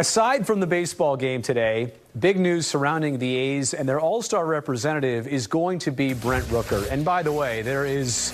Aside from the baseball game today, big news surrounding the A's, and their All-Star representative is going to be Brent Rooker. And by the way, there is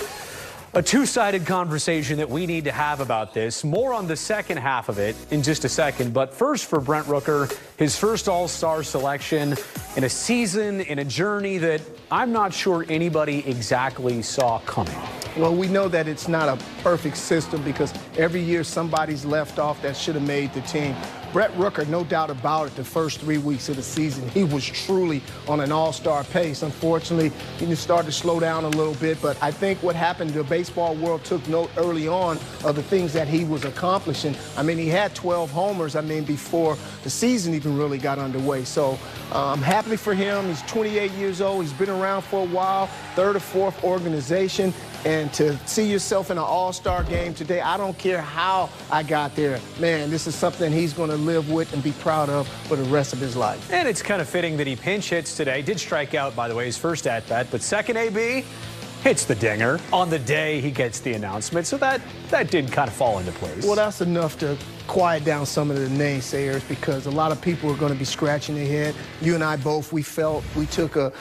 a two-sided conversation that we need to have about this. More on the second half of it in just a second. But first, for Brent Rooker, his first All-Star selection in a season, in a journey that I'm not sure anybody exactly saw coming. Well, we know that it's not a perfect system because every year somebody's left off that should have made the team. Brent Rooker, no doubt about it, the first 3 weeks of the season, he was truly on an all-star pace. Unfortunately, he started to slow down a little bit, but I think what happened, the baseball world took note early on of the things that he was accomplishing. I mean, he had 12 homers, before the season even really got underway. So I'm happy for him. He's 28 years old. He's been around for a while, third or fourth organization. And to see yourself in an all-star game today, I don't care how I got there. Man, this is something he's going to live with and be proud of for the rest of his life. And it's kind of fitting that he pinch hits today. Did strike out, by the way, his first at-bat, but second AB hits the dinger on the day he gets the announcement. So that did kind of fall into place. Well, that's enough to quiet down some of the naysayers because a lot of people are going to be scratching their head. You and I both, we took a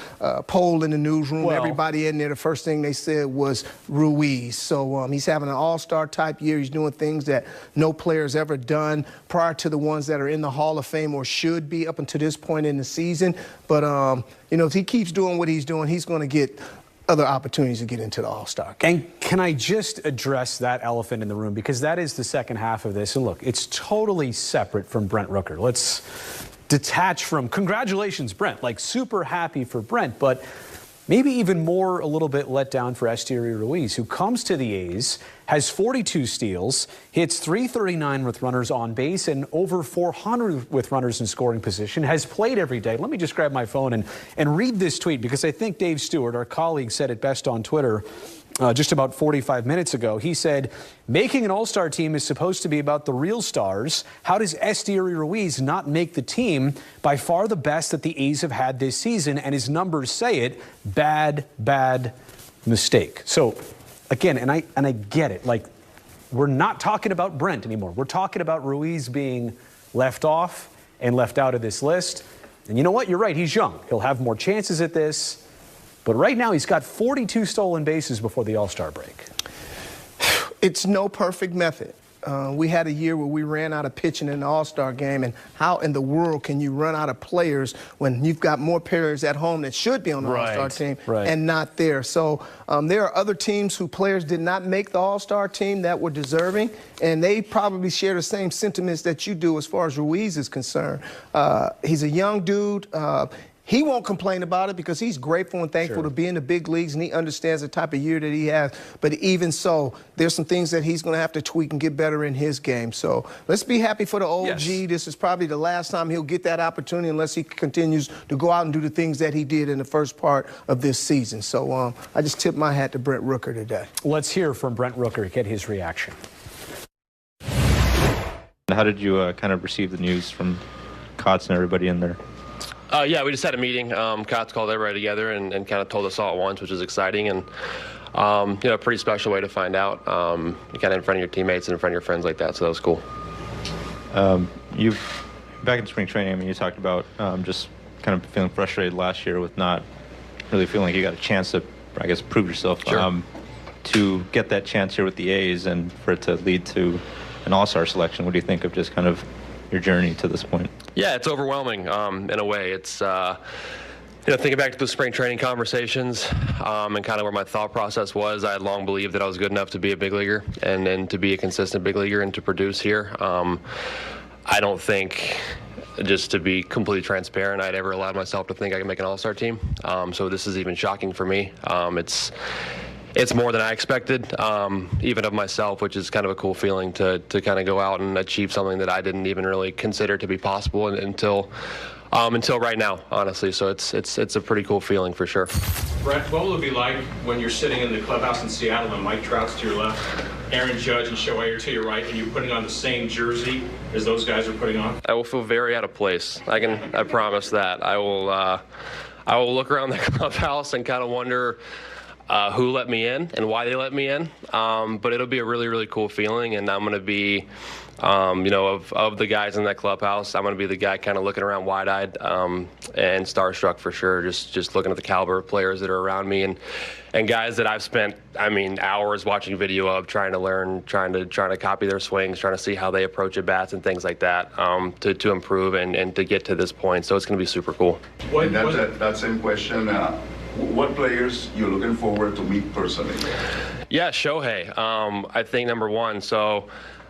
poll in the newsroom. Well, everybody in there, the first thing they said was Ruiz. So he's having an all-star type year. He's doing things that no player's ever done prior to the ones that are in the Hall of Fame or should be up until this point in the season. But, if he keeps doing what he's doing, he's going to get other opportunities to get into the All-Star game. And can I just address that elephant in the room? Because that is the second half of this. And look, it's totally separate from Brent Rooker. Let's detach from, congratulations, Brent. Like, super happy for Brent, but maybe even more a little bit let down for Esteury Ruiz, who comes to the A's, has 42 steals, hits .339 with runners on base and over .400 with runners in scoring position, has played every day. Let me just grab my phone and read this tweet because I think Dave Stewart, our colleague, said it best on Twitter just about 45 minutes ago. He said, making an All-Star team is supposed to be about the real stars. How does Esteury Ruiz not make the team? By far the best that the A's have had this season, and his numbers say it. Bad mistake. So, again, and I get it. Like, we're not talking about Brent anymore. We're talking about Ruiz being left off and left out of this list. And you know what? You're right. He's young. He'll have more chances at this. But right now, he's got 42 stolen bases before the All-Star break. It's no perfect method. We had a year where we ran out of pitching in the All-Star game, and how in the world can you run out of players when you've got more players at home that should be on the All-Star team and not there? So there are other teams who players did not make the All-Star team that were deserving, and they probably share the same sentiments that you do as far as Ruiz is concerned. He's a young dude. He won't complain about it because he's grateful and thankful to be in the big leagues, and he understands the type of year that he has. But even so, there's some things that he's going to have to tweak and get better in his game. So let's be happy for the OG. Yes. This is probably the last time he'll get that opportunity unless he continues to go out and do the things that he did in the first part of this season. So I just tip my hat to Brent Rooker today. Let's hear from Brent Rooker, get his reaction. How did you kind of receive the news from Kotz and everybody in there? Yeah, we just had a meeting. Kotz called everybody together and kind of told us all at once, which is exciting and, a pretty special way to find out, kind of in front of your teammates and in front of your friends like that, so that was cool. Back in spring training, you talked about just kind of feeling frustrated last year with not really feeling like you got a chance to, I guess, prove yourself. Sure. To get that chance here with the A's and for it to lead to an All-Star selection, what do you think of just kind of your journey to this point? Yeah, it's overwhelming in a way. It's, thinking back to the spring training conversations and kind of where my thought process was, I had long believed that I was good enough to be a big leaguer and to be a consistent big leaguer and to produce here. I don't think, just to be completely transparent, I'd ever allowed myself to think I could make an All-Star team. So this is even shocking for me. It's more than I expected, even of myself, which is kind of a cool feeling to kind of go out and achieve something that I didn't even really consider to be possible until right now, honestly. So it's a pretty cool feeling for sure. Brent, what will it be like when you're sitting in the clubhouse in Seattle and Mike Trout's to your left, Aaron Judge and Shohei are to your right, and you're putting on the same jersey as those guys are putting on? I will feel very out of place. I promise that. I will look around the clubhouse and kind of wonder who let me in and why they let me in. But it'll be a really, really cool feeling, and I'm going to be You know, of the guys in that clubhouse, I'm going to be the guy kind of looking around wide-eyed and starstruck for sure. Just looking at the caliber of players that are around me and guys that I've spent, I mean, hours watching video of, trying to learn, trying to copy their swings, trying to see how they approach at bats and things like that to improve and to get to this point. So it's going to be super cool. And that same question. What players you're looking forward to meet personally? Yeah, Shohei. I think number one. So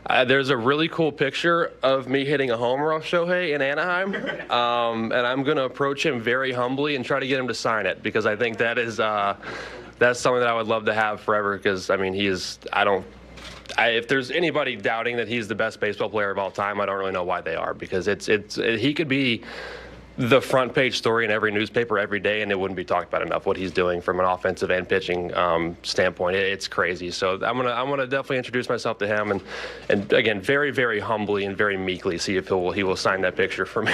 there's a really cool picture of me hitting a homer off Shohei in Anaheim, and I'm going to approach him very humbly and try to get him to sign it, because I think that is that's something that I would love to have forever. Because I mean, if there's anybody doubting that he's the best baseball player of all time, I don't really know why they are, because he could be the front page story in every newspaper every day, and it wouldn't be talked about enough what he's doing from an offensive and pitching standpoint. It's crazy. So I'm gonna definitely introduce myself to him, and again, very, very humbly and very meekly see if he will sign that picture for me.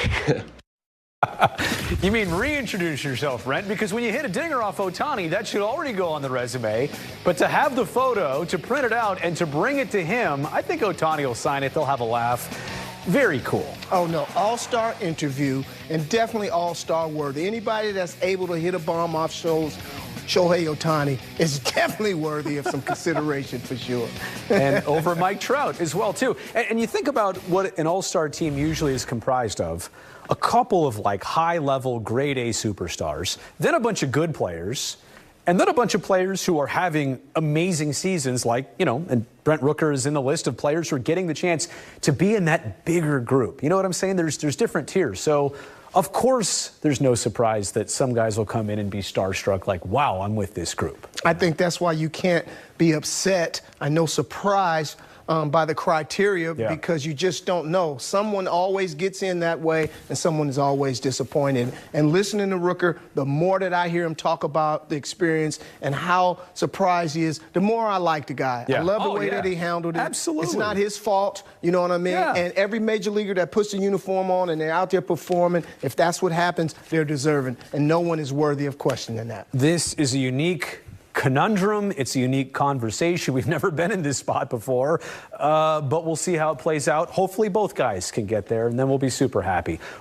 You mean reintroduce yourself, Brent? Because when you hit a dinger off Ohtani, that should already go on the resume. But to have the photo, to print it out, and to bring it to him, I think Ohtani will sign it. They'll have a laugh. Very cool. Oh, no, all-star interview, and definitely all-star worthy. Anybody that's able to hit a bomb off Shohei Ohtani is definitely worthy of some consideration for sure. And over Mike Trout as well, too. And you think about what an all-star team usually is comprised of. A couple of, like, high-level, grade-A superstars, then a bunch of good players, and then a bunch of players who are having amazing seasons, like, you know, and Brent Rooker is in the list of players who are getting the chance to be in that bigger group. You know what I'm saying? There's different tiers. So, of course, there's no surprise that some guys will come in and be starstruck, like, wow, I'm with this group. I think that's why you can't be upset, surprised by the criteria, because you just don't know. Someone always gets in that way, and someone is always disappointed. And listening to Rooker, the more that I hear him talk about the experience and how surprised he is, the more I like the guy. I love the way that he handled it. Absolutely. It's not his fault, you know what I mean? Yeah. And every major leaguer that puts the uniform on and they're out there performing, if that's what happens, they're deserving. And no one is worthy of questioning that. This is a unique conundrum. It's a unique conversation. We've never been in this spot before, but we'll see how it plays out. Hopefully both guys can get there, and then we'll be super happy.